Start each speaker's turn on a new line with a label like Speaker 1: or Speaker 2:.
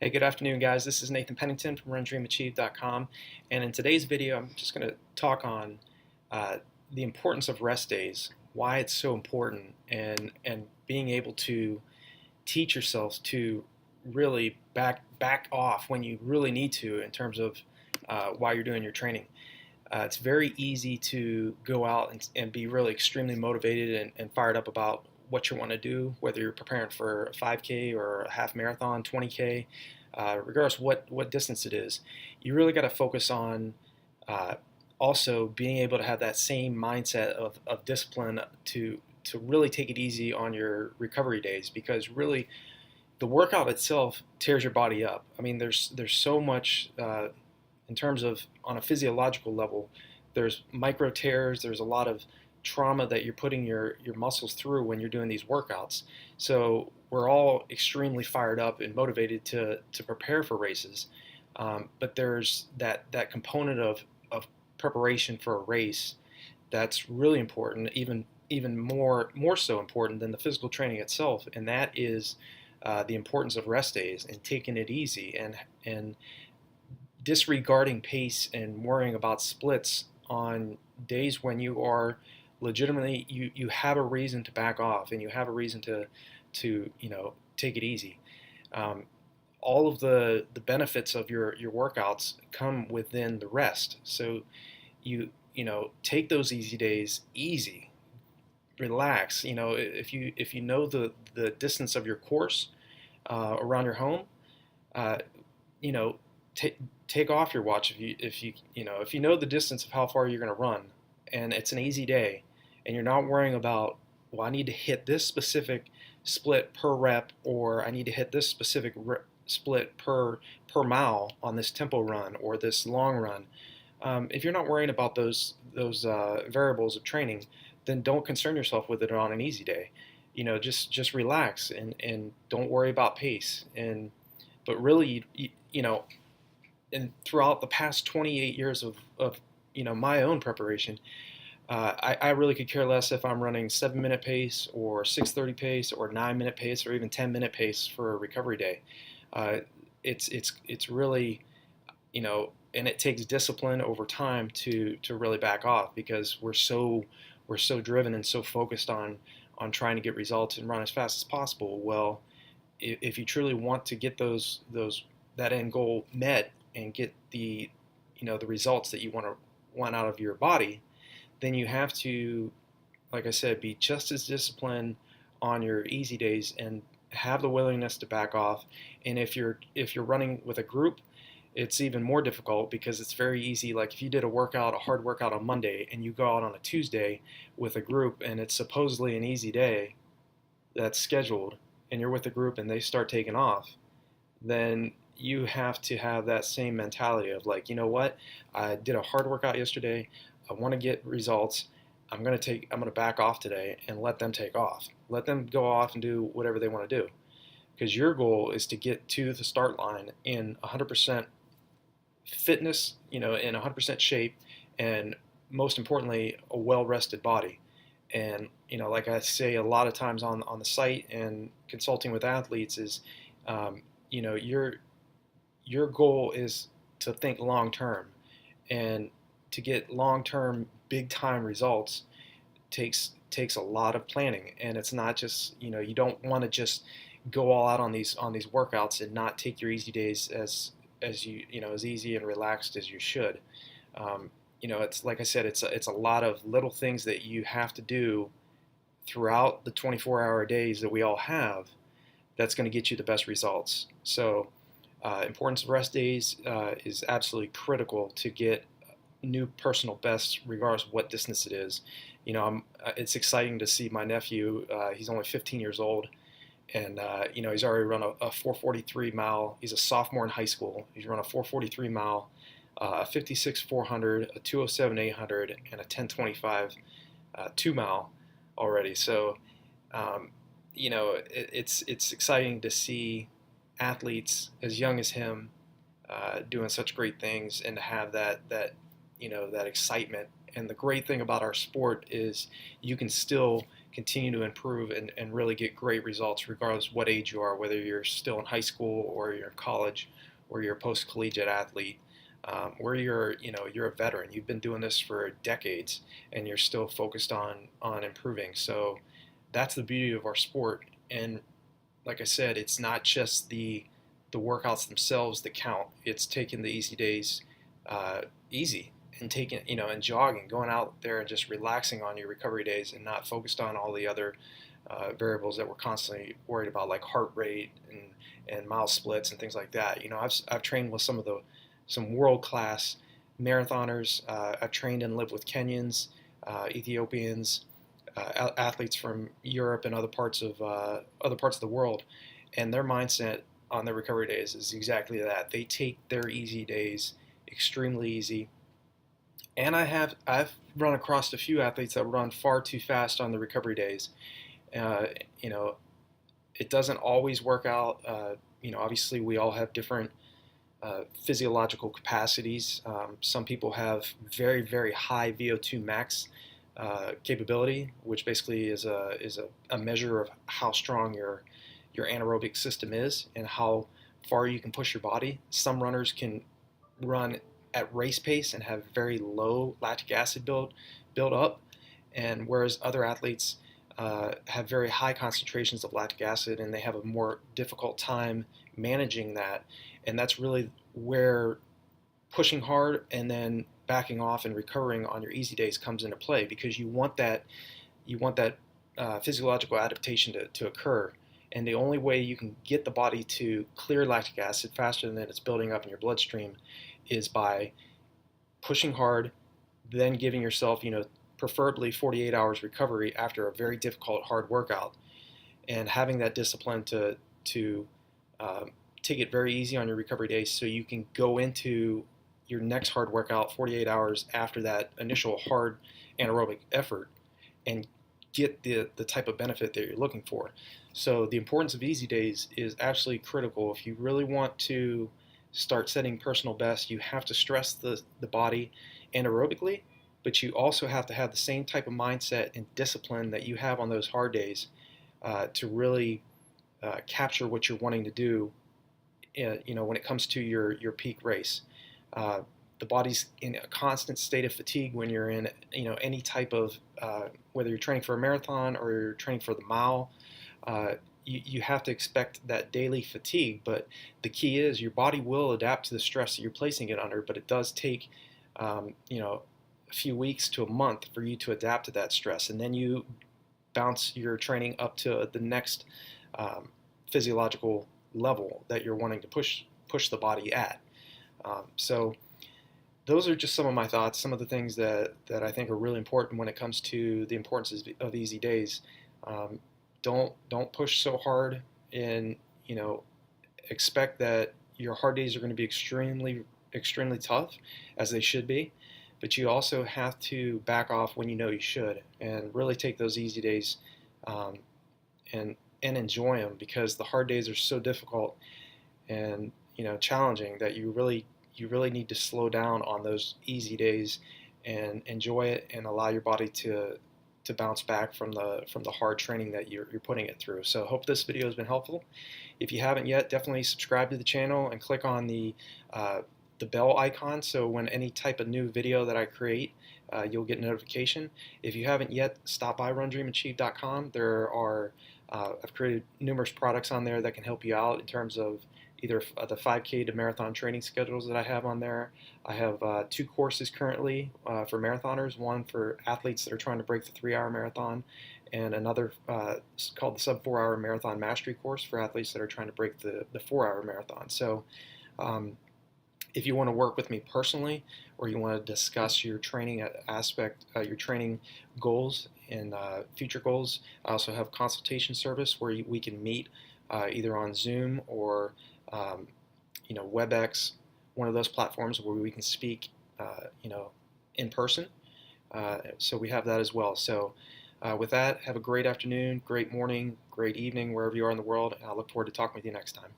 Speaker 1: Hey, good afternoon, guys. This is Nathan Pennington from RunDreamAchieve.com, and in today's video, I'm just going to talk on uh, the importance of rest days, why it's so important, and being able to teach yourself to really back off when you really need to in terms of while you're doing your training. It's very easy to go out and be really extremely motivated and fired up about what you want to do, whether you're preparing for a 5K or a half marathon, 20K, regardless what distance it is. You really got to focus on uh, also being able to have that same mindset of discipline to really take it easy on your recovery days, because really the workout itself tears your body up. I mean, there's so much in terms of on a physiological level. There's micro tears. There's a lot of trauma that you're putting your muscles through when you're doing these workouts. So we're all extremely fired up and motivated to prepare for races. But there's that component of preparation for a race that's really important, even more so important than the physical training itself, and that is the importance of rest days and taking it easy and disregarding pace and worrying about splits on days when you are legitimately you have a reason to back off and you have a reason to take it easy. Um, all of the benefits of your workouts come within the rest. So take those easy days easy, relax. If you know the distance of your course around your home, uh, you know, take off your watch if you know the distance of how far you're going to run, and it's an easy day, and you're not worrying about, well, I need to hit this specific split per rep, or I need to hit this specific split per mile on this tempo run or this long run. If you're not worrying about those variables of training, then don't concern yourself with it on an easy day. Just relax and don't worry about pace. But really, and throughout the past 28 years of my own preparation, I really could care less if I'm running 7-minute pace or 6:30 pace or 9-minute pace or even 10-minute pace for a recovery day. Uh, it's really, and it takes discipline over time to really back off, because we're so driven and so focused on trying to get results and run as fast as possible. Well, if you truly want to get that end goal met and get the results that you want out of your body, then you have to, like I said, be just as disciplined on your easy days and have the willingness to back off. And if you're running with a group, it's even more difficult, because it's very easy. Like if you did a hard workout on Monday, and you go out on a Tuesday with a group, and it's supposedly an easy day that's scheduled, and you're with a group and they start taking off, then you have to have that same mentality of, like, you know what, I did a hard workout yesterday, I want to get results, I'm going to back off today and let them take off. Let them go off and do whatever they want to do, because your goal is to get to the start line in 100% fitness, in 100% shape, and most importantly, a well-rested body. And like I say a lot of times on the site and consulting with athletes is, your goal is to think long term, and to get long term big time results takes a lot of planning. And it's not just, you don't want to just go all out on these workouts and not take your easy days as as easy and relaxed as you should. It's like I said, it's a lot of little things that you have to do throughout the 24-hour days that we all have, that's going to get you the best results. So importance of rest days is absolutely critical to get new personal bests, regardless of what distance it is. It's exciting to see my nephew. He's only 15 years old, and he's already run a 4:43 mile. He's a sophomore in high school. He's run a 4:43 mile, a 56 400, a 207 800, and a 1025 2 mile already. So it's exciting to see athletes as young as him doing such great things, and to have that excitement. And the great thing about our sport is you can still continue to improve and really get great results regardless of what age you are, whether you're still in high school or you're in college or you're a post-collegiate athlete, or you're a veteran. You've been doing this for decades and you're still focused on improving. So that's the beauty of our sport. And like I said, it's not just the workouts themselves that count. It's taking the easy days easy, and taking, and jogging, going out there and just relaxing on your recovery days and not focused on all the other variables that we're constantly worried about, like heart rate and mile splits and things like that. I've trained with some world-class marathoners. I've trained and lived with Kenyans, Ethiopians, athletes from Europe and other parts of the world, and their mindset on their recovery days is exactly that. They take their easy days extremely easy. And I've run across a few athletes that run far too fast on the recovery days. Uh, you know, it doesn't always work out. Obviously we all have different physiological capacities. Some people have very, very high VO2 max capability, which basically is a measure of how strong your anaerobic system is and how far you can push your body. Some runners can run at race pace and have very low lactic acid build up, and whereas other athletes have very high concentrations of lactic acid and they have a more difficult time managing that. And that's really where pushing hard and then backing off and recovering on your easy days comes into play, because you want that physiological adaptation to occur. And the only way you can get the body to clear lactic acid faster than it's building up in your bloodstream is by pushing hard, then giving yourself, preferably 48 hours recovery after a very difficult, hard workout, and having that discipline to take it very easy on your recovery days so you can go into your next hard workout 48 hours after that initial hard anaerobic effort and get the type of benefit that you're looking for. So the importance of easy days is absolutely critical. If you really want to start setting personal best, you have to stress the body anaerobically, but you also have to have the same type of mindset and discipline that you have on those hard days to really capture what you're wanting to do when it comes to your peak race. The body's in a constant state of fatigue when you're in any type of whether you're training for a marathon or you're training for the mile. You have to expect that daily fatigue, but the key is your body will adapt to the stress that you're placing it under, but it does take a few weeks to a month for you to adapt to that stress, and then you bounce your training up to the next physiological level that you're wanting to push the body at. So those are just some of my thoughts, some of the things that I think are really important when it comes to the importance of easy days. Don't push so hard, and expect that your hard days are going to be extremely tough, as they should be. But you also have to back off when you should, and really take those easy days and enjoy them, because the hard days are so difficult and challenging that you really need to slow down on those easy days and enjoy it and allow your body to bounce back from the hard training that you're putting it through. So I hope this video has been helpful. If you haven't yet, definitely subscribe to the channel and click on the bell icon, so when any type of new video that I create, you'll get notification. If you haven't yet, stop by RunDreamAchieve.com. I've created numerous products on there that can help you out in terms of either the 5K to marathon training schedules that I have on there. I have 2 courses currently for marathoners, one for athletes that are trying to break the 3-hour marathon, and another called the sub 4-hour marathon mastery course for athletes that are trying to break the 4-hour marathon. So if you want to work with me personally, or you want to discuss your training your training goals and future goals, I also have consultation service where we can meet either on Zoom or WebEx, one of those platforms where we can speak, in person. So we have that as well. So with that, have a great afternoon, great morning, great evening, wherever you are in the world, and I look forward to talking with you next time.